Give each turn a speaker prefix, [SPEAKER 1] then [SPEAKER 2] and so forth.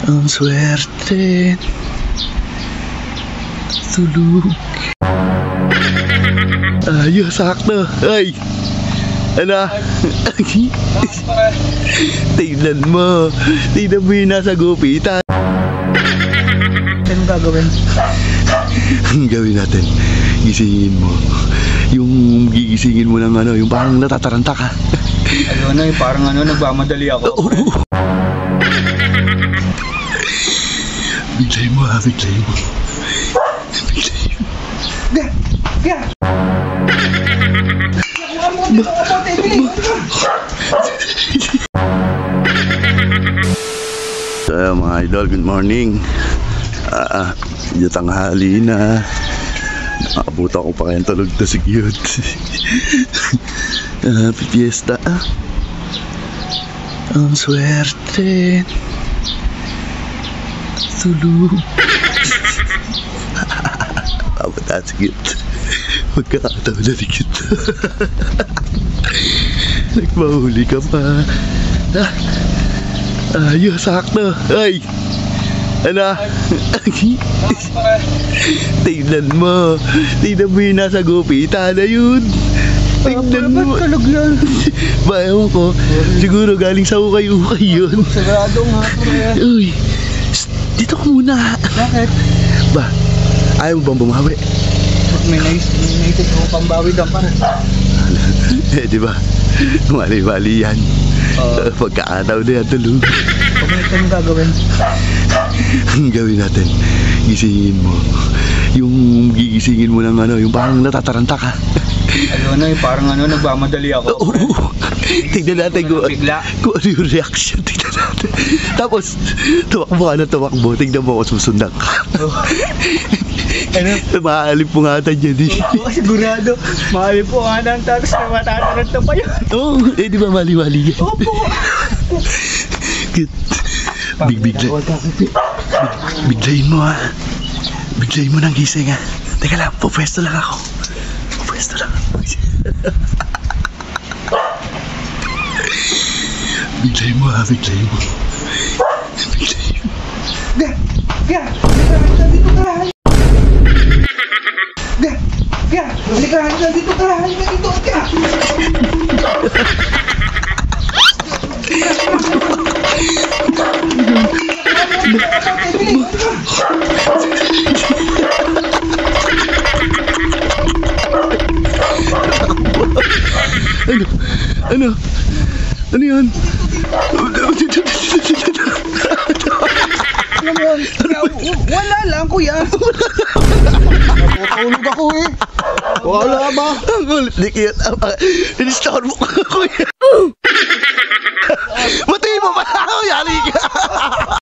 [SPEAKER 1] Ang swerte tulog. Ayos, sakto. Ay, ano? Tingnan mo yung nasa gupitan.
[SPEAKER 2] Anong gagawin?
[SPEAKER 1] Gawin natin, gisingin mo. Yung gigisingin mo ng ano, yung parang natataranta ka.
[SPEAKER 2] Ano na, parang ano, nagmamadali ako.
[SPEAKER 1] Biglayin mo ha, biglayin mo. Biglayin mo.
[SPEAKER 2] Gah!
[SPEAKER 1] Mga idol, good morning. Medyo tanghali na. Nakabuta ko pa kayang tulog na si Cute. Happy Fiesta. Ang swerte tulog. Pabata si Cute. Magkakataon na ni Cute. Nagmahuli ka pa. Ayos, sakto. Ay, ano? Tingnan mo yung nasa gupitan na yun. Tingnan mo.
[SPEAKER 2] Ba't kalog yan?
[SPEAKER 1] Ba, ewan ko. Siguro galing sa ukay-ukay yun.
[SPEAKER 2] Sagrado nga.
[SPEAKER 1] Uy, dito ka muna.
[SPEAKER 2] Bakit?
[SPEAKER 1] Ba, ayaw mo bang bumawi?
[SPEAKER 2] May naisip ko pambawi daw pa.
[SPEAKER 1] Diba? Mali-mali yan. Pagkaataw na yan, tulog.
[SPEAKER 2] Anong gagawin?
[SPEAKER 1] Gawin natin, gisingin mo. Yung gigisingin mo ng ano, yung parang natataranta ka.
[SPEAKER 2] Ano na, parang ano, nagmamadali ako.
[SPEAKER 1] Tignan natin kung ano yung reaction. Tignan natin. Tapos, tumakbo ka na tumakbo. Tignan mo kung susundan ka.
[SPEAKER 2] Ano?
[SPEAKER 1] Maaalimpunghatan yan eh.
[SPEAKER 2] Oo, sigurado. Maaalimpunghatan, tapos na matataranta pa yun.
[SPEAKER 1] Oo, di ba mali-mali yan?
[SPEAKER 2] Opo.
[SPEAKER 1] Biglayin mo ha. Biglayin mo ng gising ha. Teka lang, pupwesto lang ako. Biglayin mo ha, biglayin mo.
[SPEAKER 2] Gah! Nandito ka! Gah! Nandito ka! Nandito ka!
[SPEAKER 1] Ano yan?
[SPEAKER 2] Wala lang, kuya. Natutulog ako eh. Wala ba?
[SPEAKER 1] Ang ulit ni Cute. Inistakan mo ka, kuya.